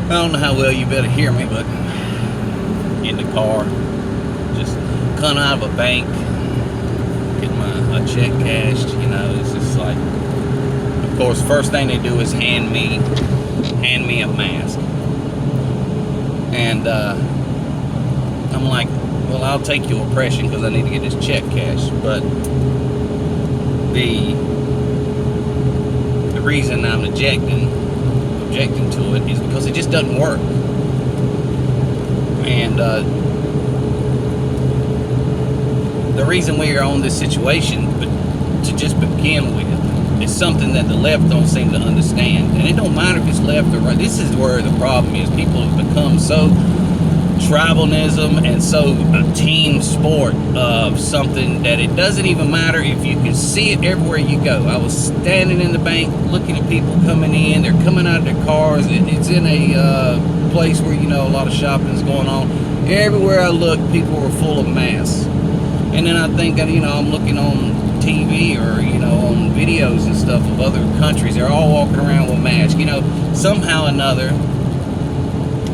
I don't know how well you better hear me, but in the car, just coming out of a bank, getting a check cashed. It's just like, of course, first thing they do is hand me a mask, and I'm like, well, I'll take your oppression because I need to get this check cashed. But the reason I'm objecting to it is because it just doesn't work. And the reason we are on this situation, to just begin with, is something that the left don't seem to understand. And it don't matter if it's left or right. This is where the problem is. People have become so tribalism and so a team sport of something that it doesn't even matter if you can see it everywhere you go. I was standing in the bank looking at people coming in. They're coming out of their cars. It's in a place where a lot of shopping is going on. Everywhere I look, people were full of masks. And then I think I'm looking on TV or on videos and stuff of other countries. They're all walking around with masks. Somehow or another,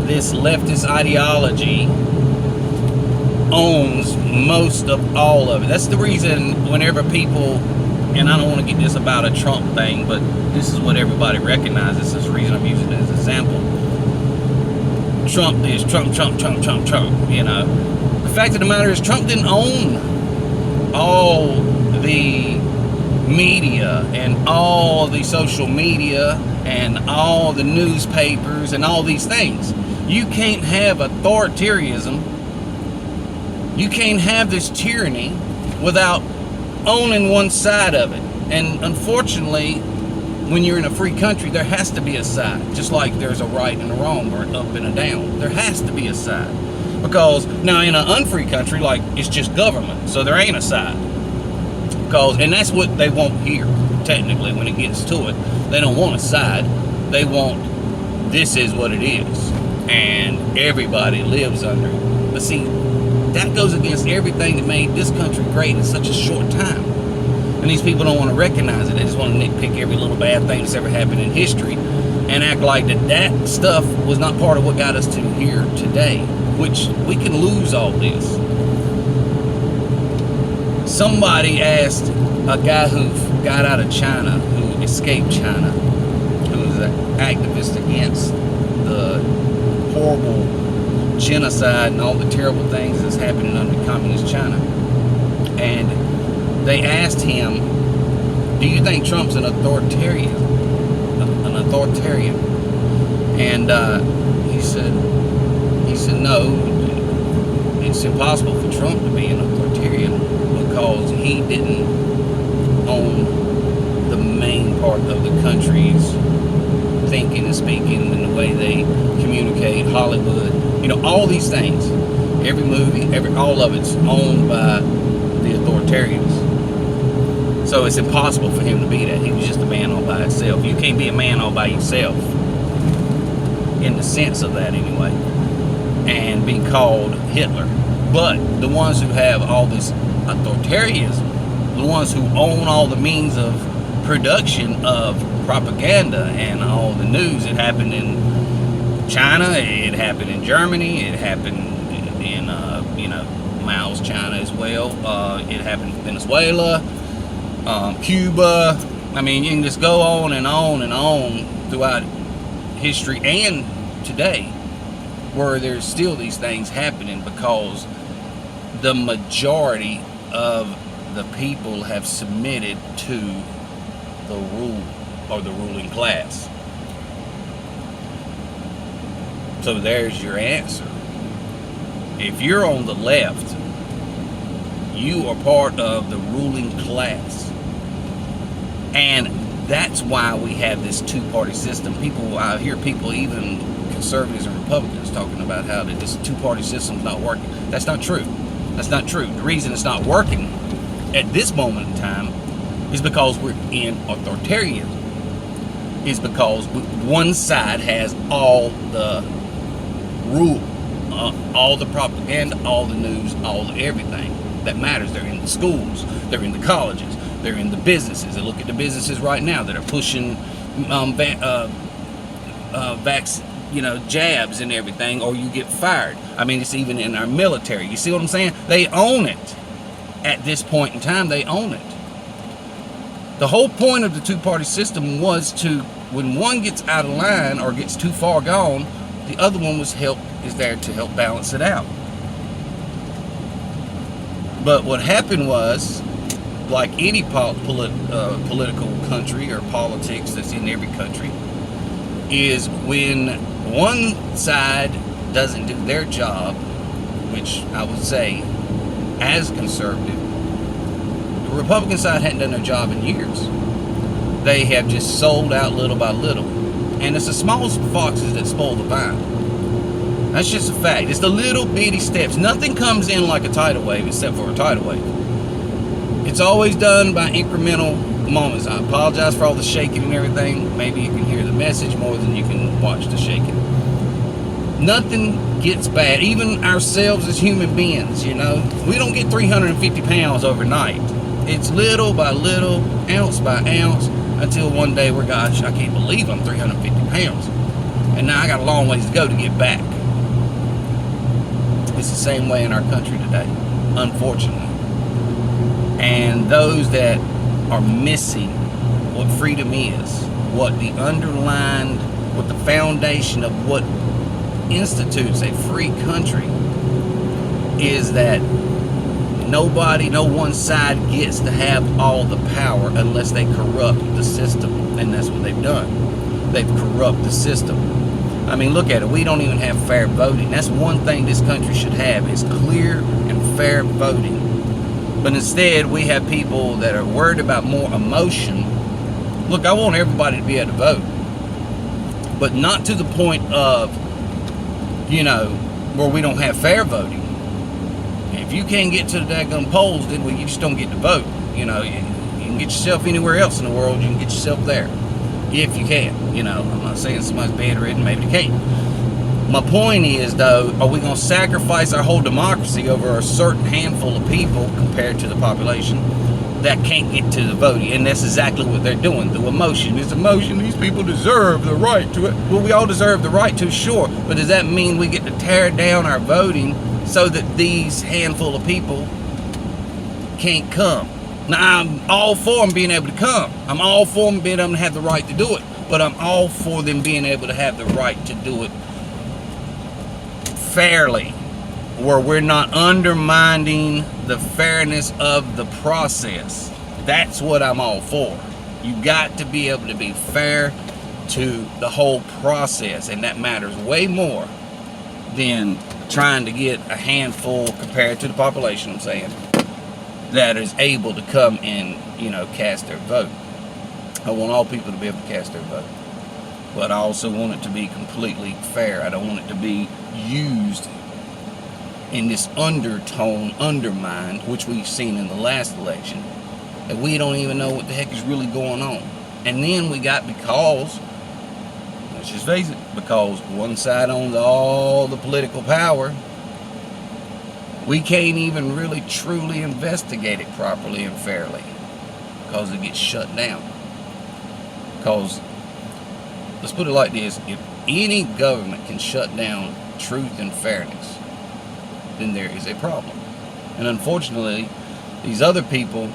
this leftist ideology owns most of all of it. That's the reason whenever people, and I don't want to get this about a Trump thing, but this is what everybody recognizes. This is the reason I'm using it as an example. Trump is Trump. The fact of the matter is Trump didn't own all the media and all the social media and all the newspapers and all these things. You can't have authoritarianism. You can't have this tyranny without owning one side of it. And unfortunately, when you're in a free country, there has to be a side. Just like there's a right and a wrong or an up and a down. There has to be a side. Because now in an unfree country, like, it's just government. So there ain't a side. And that's what they want here, technically, when it gets to it. They don't want a side. They want, this is what it is. And everybody lives under it. But see, that goes against everything that made this country great in such a short time. And these people don't want to recognize it. They just want to nitpick every little bad thing that's ever happened in history and act like that stuff was not part of what got us to here today, which we can lose all this. Somebody asked a guy who got out of China, who escaped China, who was an activist against the horrible genocide and all the terrible things that's happening under communist China. And they asked him, do you think Trump's an authoritarian? And he said no, it's impossible for Trump to be an authoritarian because he didn't own the main part of the country's thinking and speaking and the way they communicate, Hollywood, all these things. Every movie, all of it's owned by the authoritarians. So it's impossible for him to be that. He was just a man all by himself. You can't be a man all by yourself, in the sense of that anyway, and be called Hitler. But the ones who have all this authoritarianism, the ones who own all the means of production of propaganda and all the news, it happened in China, it happened in Germany, it happened in Mao's China as well, it happened in Venezuela, Cuba. I mean, you can just go on and on and on throughout history and today, where there's still these things happening because the majority of the people have submitted to the rule or the ruling class. So there's your answer. If you're on the left, you are part of the ruling class. And that's why we have this two-party system. I hear people, even conservatives and Republicans, talking about how this two-party system is not working. That's not true. That's not true. The reason it's not working at this moment in time is because we're in authoritarianism. Is because one side has all the rule, all the propaganda, all the news, all the everything that matters. They're in the schools, they're in the colleges, they're in the businesses. And look at the businesses right now that are pushing jabs and everything, or you get fired. I mean, it's even in our military. You see what I'm saying? They own it. At this point in time, they own it. The whole point of the two-party system was to, when one gets out of line or gets too far gone, the other one is there to help balance it out. But what happened was, like any political country or politics that's in every country, is when one side doesn't do their job, which I would say, as conservative, the Republican side hadn't done their job in years. They have just sold out little by little. And it's the smallest foxes that spoil the vine. That's just a fact. It's the little bitty steps. Nothing comes in like a tidal wave except for a tidal wave. It's always done by incremental moments. I apologize for all the shaking and everything. Maybe you can hear the message more than you can watch the shaking. Nothing gets bad. Even ourselves as human beings, we don't get 350 pounds overnight. It's little by little, ounce by ounce, until one day gosh, I can't believe I'm 350 pounds. And now I got a long ways to go to get back. It's the same way in our country today, unfortunately. And those that are missing what freedom is, what the foundation of what institutes a free country is, that no one side gets to have all the power unless they corrupt the system. And that's what they've done. They've corrupted the system. I mean, look at it. We don't even have fair voting. That's one thing this country should have, is clear and fair voting. But instead, we have people that are worried about more emotion. Look, I want everybody to be able to vote, but not to the point of, where we don't have fair voting. If you can't get to the daggum polls, then you just don't get to vote. You can get yourself anywhere else in the world. You can get yourself there, if you can. I'm not saying somebody's bedridden, maybe they can't. My point is, though, are we going to sacrifice our whole democracy over a certain handful of people compared to the population that can't get to the voting? And that's exactly what they're doing. The emotion is emotion. These people deserve the right to it. Well, we all deserve the right to, sure. But does that mean we get to tear down our voting so that these handful of people can't come? Now, I'm all for them being able to come. I'm all for them being able to have the right to do it. But I'm all for them being able to have the right to do it fairly, where we're not undermining the fairness of the process. That's what I'm all for. You got to be able to be fair to the whole process, and that matters way more than trying to get a handful compared to the population, I'm saying, that is able to come and, cast their vote. I want all people to be able to cast their vote. But I also want it to be completely fair. I don't want it to be used in this undertone, undermine, which we've seen in the last election, that we don't even know what the heck is really going on. And then we got, because, let's just face it, because one side owns all the political power, we can't even really truly investigate it properly and fairly, because it gets shut down. Because, let's put it like this, if any government can shut down truth and fairness, then there is a problem. And unfortunately, these other people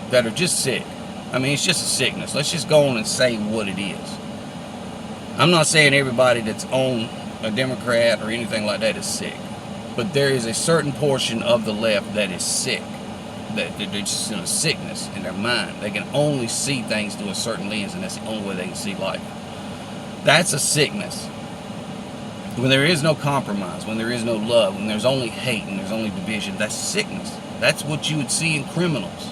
that are just sick, I mean, it's just a sickness. Let's just go on and say what it is. I'm not saying everybody that's on a Democrat or anything like that is sick, but there is a certain portion of the left that is sick, that they're just in a sickness in their mind. They can only see things through a certain lens, and that's the only way they can see life. That's a sickness. When there is no compromise, when there is no love, when there's only hate and there's only division, that's sickness. That's what you would see in criminals.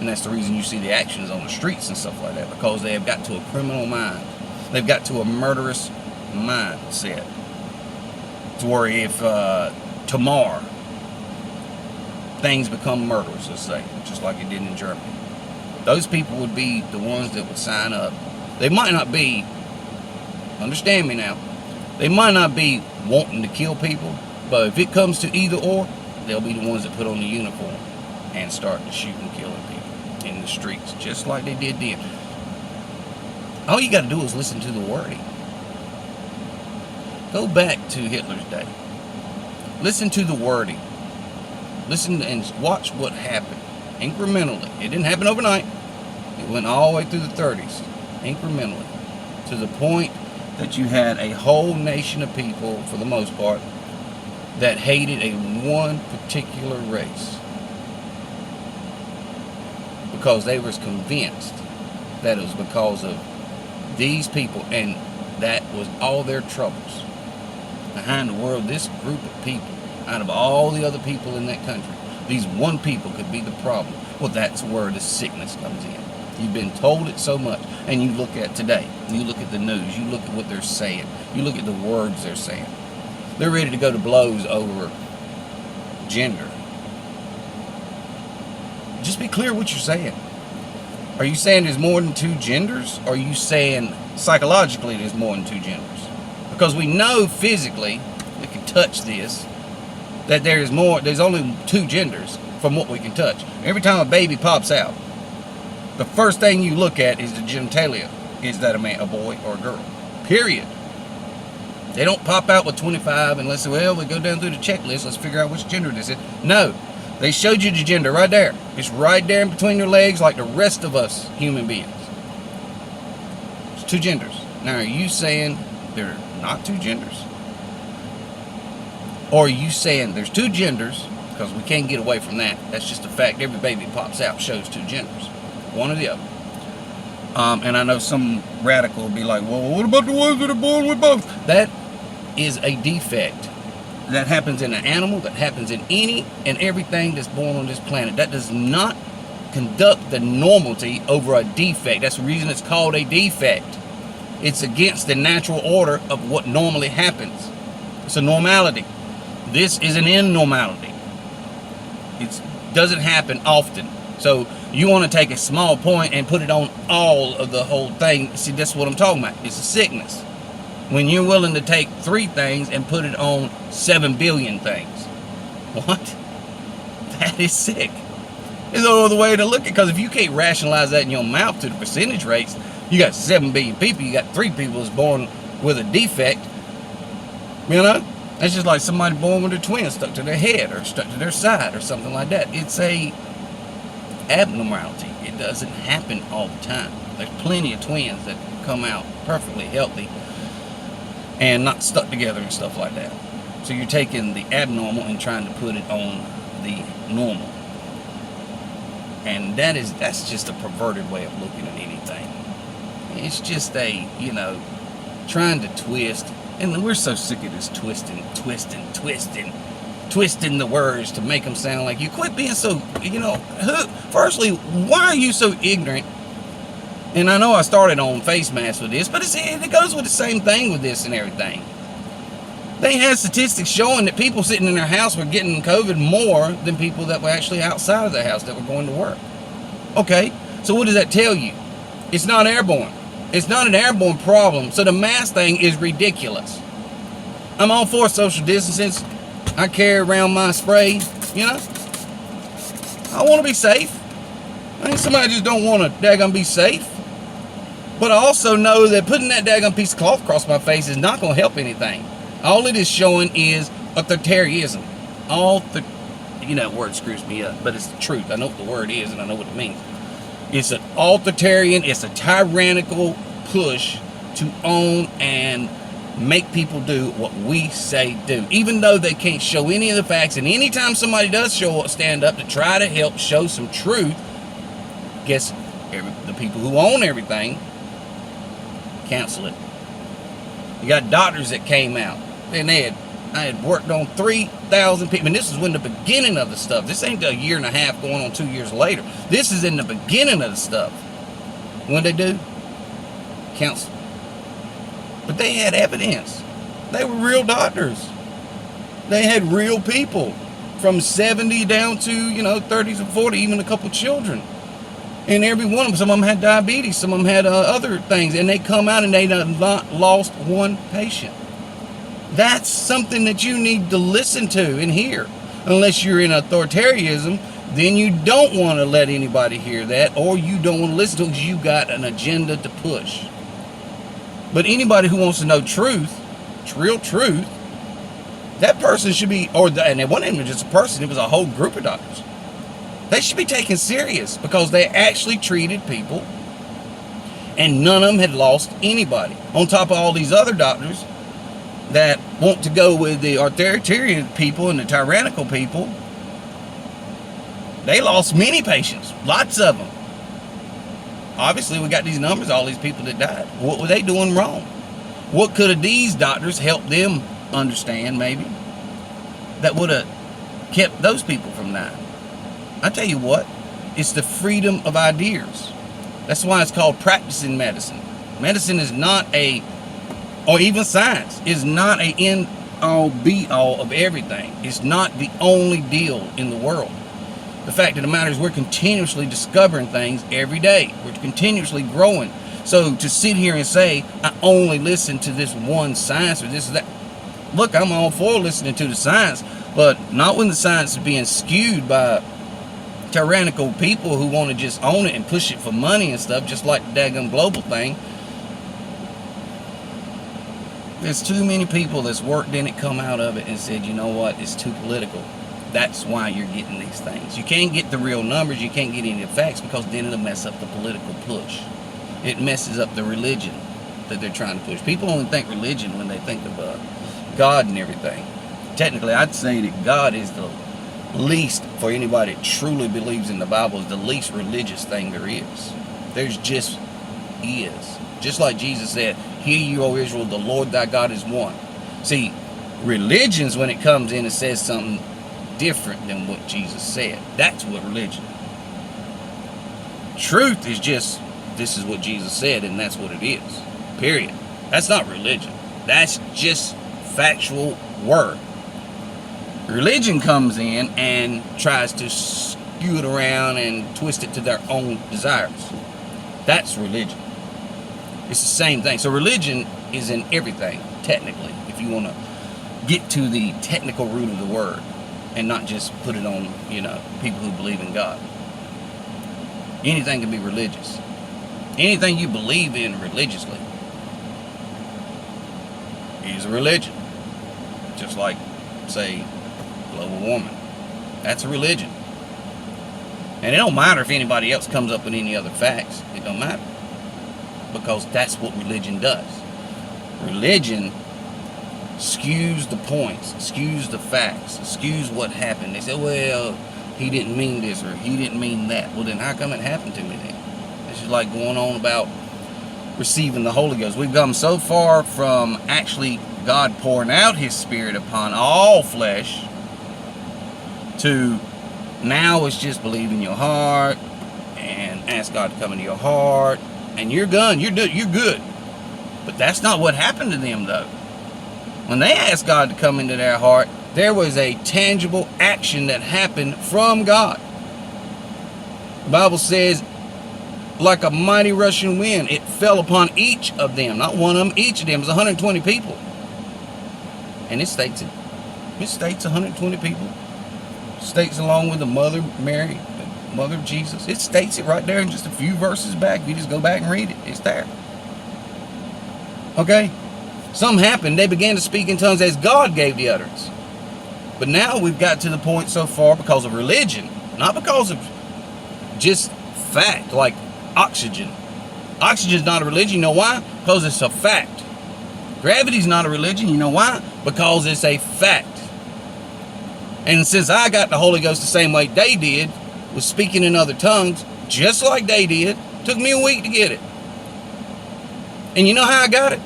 And that's the reason you see the actions on the streets and stuff like that, because they have got to a criminal mind. They've got to a murderous mindset. To where if tomorrow things become murderous, let's say, just like it did in Germany, those people would be the ones that would sign up. They might not be, understand me now, they might not be wanting to kill people, but if it comes to either or, they'll be the ones that put on the uniform and start to shoot and killing people in the streets, just like they did then. All you got to do is listen to the wording. Go back to Hitler's day. Listen to the wording. Listen and watch what happened incrementally. It didn't happen overnight. It went all the way through the 30s, incrementally, to the point that you had a whole nation of people, for the most part, that hated a one particular race because they was convinced that it was because of these people, and that was all their troubles. Behind the world, this group of people, out of all the other people in that country, these one people could be the problem. Well, that's where the sickness comes in. You've been told it so much, and you look at today, you look at the news, you look at what they're saying, you look at the words they're saying. They're ready to go to blows over gender. Just be clear what you're saying. Are you saying there's more than two genders? Or are you saying psychologically there's more than two genders? Because we know physically, we can touch this, that there's only two genders from what we can touch. Every time a baby pops out, the first thing you look at is the genitalia. Is that a man, a boy, or a girl? Period. They don't pop out with 25 unless, well, we go down through the checklist, let's figure out which gender this is. No, they showed you the gender right there. It's right there in between your legs like the rest of us human beings. It's two genders. Now, are you saying there are not two genders? Or are you saying there's two genders, because we can't get away from that. That's just a fact. Every baby that pops out shows two genders. One or the other. And I know some radical will be like, well, what about the ones that are born with both? That is a defect. That happens in an animal, that happens in any and everything that's born on this planet. That does not conduct the normality over a defect. That's the reason it's called a defect. It's against the natural order of what normally happens. It's a normality. This is an abnormality. It doesn't happen often. So you want to take a small point and put it on all of the whole thing. See, that's what I'm talking about. It's a sickness. When you're willing to take 3 things and put it on 7 billion things. What? That is sick. There's no other way to look at it, because if you can't rationalize that in your mouth to the percentage rates, you got 7 billion people, you got 3 people that's born with a defect. You know? That's just like somebody born with a twin stuck to their head or stuck to their side or something like that. It's a abnormality. It doesn't happen all the time. There's plenty of twins that come out perfectly healthy and not stuck together and stuff like that. So you're taking the abnormal and trying to put it on the normal. And that's just a perverted way of looking at anything. It's just a, trying to twist. And we're so sick of this twisting the words to make them sound like you. Quit being so, firstly, why are you so ignorant? And I know I started on face masks with this, but it goes with the same thing with this and everything. They had statistics showing that people sitting in their house were getting COVID more than people that were actually outside of their house that were going to work. Okay, so what does that tell you? It's not airborne. It's not an airborne problem, so the mask thing is ridiculous. I'm all for social distancing. I carry around my spray, I want to be safe. I think somebody just don't want to daggone be safe. But I also know that putting that daggone piece of cloth across my face is not going to help anything. All it is showing is authoritarianism. That word screws me up, but it's the truth. I know what the word is and I know what it means. It's an authoritarian, it's a tyrannical push to own and make people do what we say do, even though they can't show any of the facts. And anytime somebody does stand up to try to help show some truth, guess the people who own everything cancel it. You got doctors that came out, and I had worked on 3,000 people, and this is when the beginning of the stuff. This ain't a year and a half going on 2 years later. This is in the beginning of the stuff. What they do? Cancel. But they had evidence. They were real doctors. They had real people from 70 down to, 30s and 40, even a couple children. And every one of them, some of them had diabetes, some of them had other things, and they come out and they not lost one patient. That's something that you need to listen to and hear. Unless you're in authoritarianism, then you don't want to let anybody hear that, or you don't want to listen to it because you got an agenda to push. But anybody who wants to know truth real truth, that person should be, and it wasn't even just a person, it was a whole group of doctors. They should be taken serious because they actually treated people and none of them had lost anybody. On top of all these other doctors that want to go with the authoritarian people and the tyrannical people, they lost many patients, lots of them. Obviously, we got these numbers, all these people that died. What were they doing wrong? What could have these doctors helped them understand, maybe, that would have kept those people from dying? I tell you what, it's the freedom of ideas. That's why it's called practicing medicine. Medicine is not or even science, is not a end-all, be-all of everything. It's not the only deal in the world. The fact of the matter is we're continuously discovering things every day. We're continuously growing. So to sit here and say, I only listen to this one science or this or that. Look, I'm all for listening to the science, but not when the science is being skewed by tyrannical people who want to just own it and push it for money and stuff, just like the daggum global thing. There's too many people that's worked in it, come out of it and said, you know what, it's too political. That's why you're getting these things. You can't get the real numbers, you can't get any of the facts, because then it'll mess up the political push. It messes up the religion that they're trying to push. People only think religion when they think of God and everything. Technically, I'd say that God is the least, for anybody that truly believes in the Bible, is the least religious thing there is. There's just is. Just like Jesus said, hear you, O Israel, the Lord thy God is one. See, religions, when it comes in and says something different than what Jesus said, that's what religion is. Truth is just, this is what Jesus said, and that's what it is. Period. That's not religion. That's just factual word. Religion comes in and tries to skew it around and twist it to their own desires. That's religion. It's the same thing. So religion is in everything, technically, if you want to get to the technical root of the word and not just put it on, people who believe in God. Anything can be religious. Anything you believe in religiously is a religion. Just like, say, global warming. That's a religion. And it don't matter if anybody else comes up with any other facts. It don't matter. Because that's what religion does. Religion skews the points, skews the facts, skews what happened. They say, well, he didn't mean this or he didn't mean that. Well, then how come it happened to me then? It's just like going on about receiving the Holy Ghost. We've come so far from actually God pouring out his Spirit upon all flesh to now it's just believe in your heart and ask God to come into your heart and you're done, you're good. But that's not what happened to them though. When they asked God to come into their heart, there was a tangible action that happened from God. The Bible says, like a mighty rushing wind, it fell upon each of them. Not one of them, each of them. It was 120 people. And it states it. It states 120 people. It states along with the mother Mary, the mother of Jesus. It states it right there in just a few verses back. You just go back and read it. It's there. Okay? Something happened. They began to speak in tongues as God gave the utterance. But now we've got to the point so far because of religion, not because of just fact, like oxygen. Oxygen's not a religion. You know why? Because it's a fact. Gravity's not a religion. You know why? Because it's a fact. And since I got the Holy Ghost the same way they did, was speaking in other tongues, just like they did, took me a week to get it. And you know how I got it?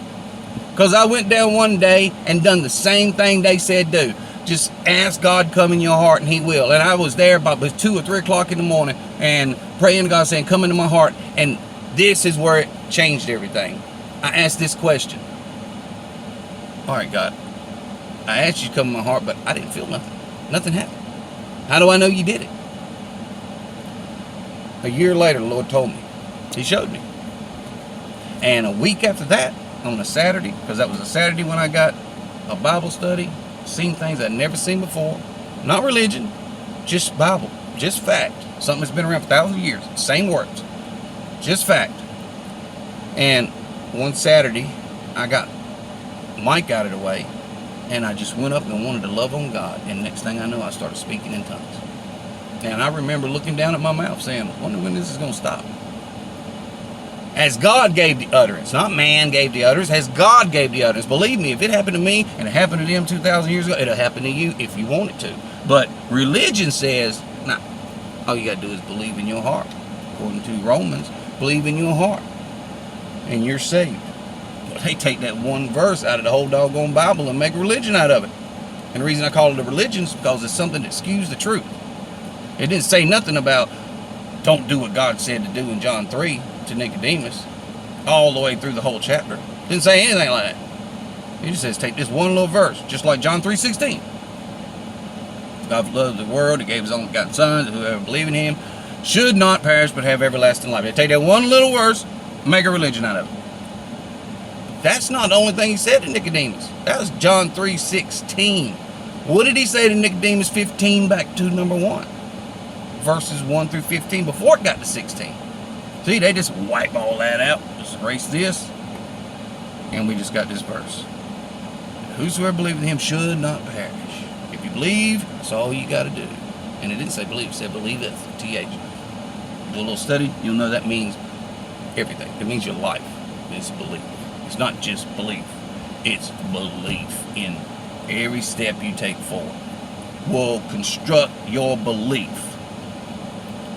Because I went down one day and done the same thing they said do. Just ask God to come in your heart and he will. And I was there about 2 or 3 o'clock in the morning and praying to God saying, come into my heart. And this is where it changed everything. I asked this question. All right, God, I asked you to come in my heart, but I didn't feel nothing. Nothing happened. How do I know you did it? A year later, the Lord told me. He showed me. And a week after that, on a Saturday, because that was a Saturday when I got a Bible study, seen things I'd never seen before. Not religion, just Bible, just fact. Something that's been around for thousands of years. Same words, just fact. And one Saturday, I got mic out of the way, and I just went up and wanted to love on God. And next thing I know, I started speaking in tongues. And I remember looking down at my mouth saying, I wonder when this is going to stop. As God gave the utterance, not man gave the utterance, as God gave the utterance. Believe me, if it happened to me and it happened to them 2,000 years ago, it'll happen to you if you want it to. But religion says, nah, all you got to do is believe in your heart. According to Romans, believe in your heart and you're saved. But they take that one verse out of the whole doggone Bible and make religion out of it. And the reason I call it a religion is because it's something that skews the truth. It didn't say nothing about don't do what God said to do in John 3 to Nicodemus, all the way through the whole chapter. Didn't say anything like that. He just says take this one little verse, just like John 3:16. God loved the world, He gave His only begotten Son, that whoever believes in Him should not perish but have everlasting life. They take that one little verse, make a religion out of it. That's not the only thing He said to Nicodemus. That was John 3:16. What did He say to Nicodemus 15 back to number 1? Verses 1 through 15 before it got to 16. See, they just wipe all that out, just erase this, and we just got this verse. Whosoever believeth in Him should not perish. If you believe, that's all you got to do. And it didn't say believe, it said believeth, TH. Do a little study, you'll know that means everything. It means your life is belief. It's not just belief, it's belief in every step you take forward. Will construct your belief.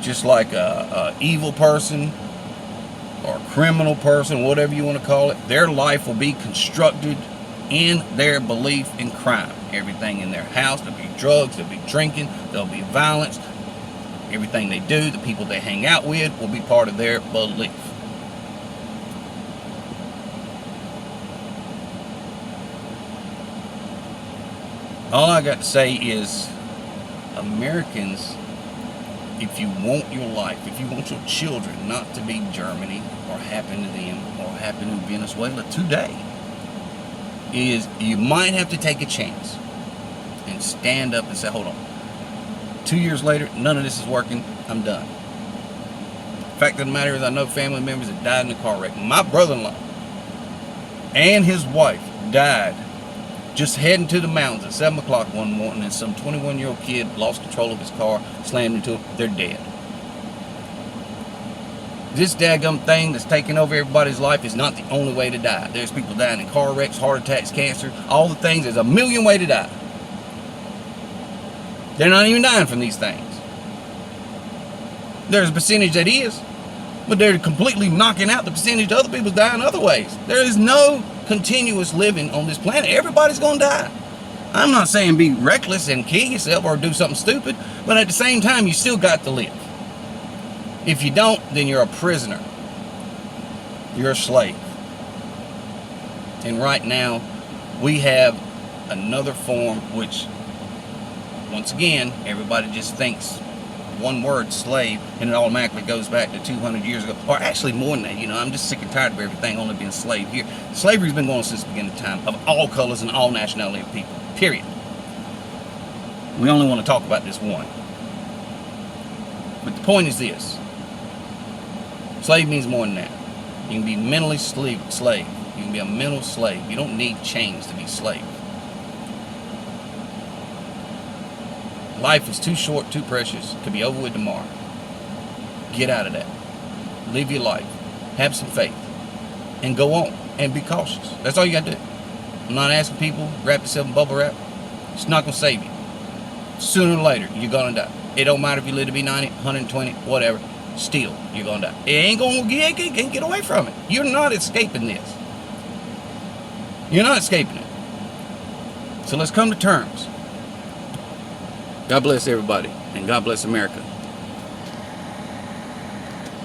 Just like a evil person or a criminal person, whatever you want to call it, their life will be constructed in their belief in crime. Everything in their house, there'll be drugs, there'll be drinking, there'll be violence. Everything they do, the people they hang out with, will be part of their belief. All I got to say is, Americans, if you want your life, if you want your children not to be Germany or happen to them or happen in Venezuela today, is you might have to take a chance and stand up and say, hold on, 2 years later, none of this is working, I'm done. The fact of the matter is, I know family members that died in a car wreck. My brother-in-law and his wife died just heading to the mountains at 7 o'clock one morning, and some 21-year-old kid lost control of his car, slammed into him. They're dead. This daggum thing that's taking over everybody's life is not the only way to die. There's people dying in car wrecks, heart attacks, cancer, all the things. There's a million ways to die. They're not even dying from these things. There's a percentage that is, but they're completely knocking out the percentage of other people dying other ways. There is no continuous living on this planet. Everybody's going to die. I'm not saying be reckless and kill yourself or do something stupid, but at the same time, you still got to live. If you don't, then you're a prisoner. You're a slave. And right now, we have another form which, once again, everybody just thinks one word, slave, and it automatically goes back to 200 years ago, or actually more than that. You know, I'm just sick and tired of everything only being slave here. Slavery's been going on since the beginning of time, of all colors and all nationality of people, period. We only want to talk about this one. But the point is this. Slave means more than that. You can be mentally slave. You can be a mental slave. You don't need chains to be slave. Life is too short, too precious to be over with tomorrow. Get out of that. Live your life. Have some faith. And go on. And be cautious. That's all you got to do. I'm not asking people, wrap yourself in bubble wrap. It's not going to save you. Sooner or later, you're going to die. It don't matter if you live to be 90, 120, whatever. Still, you're going to die. You can't get away from it. You're not escaping this. You're not escaping it. So let's come to terms. God bless everybody, and God bless America.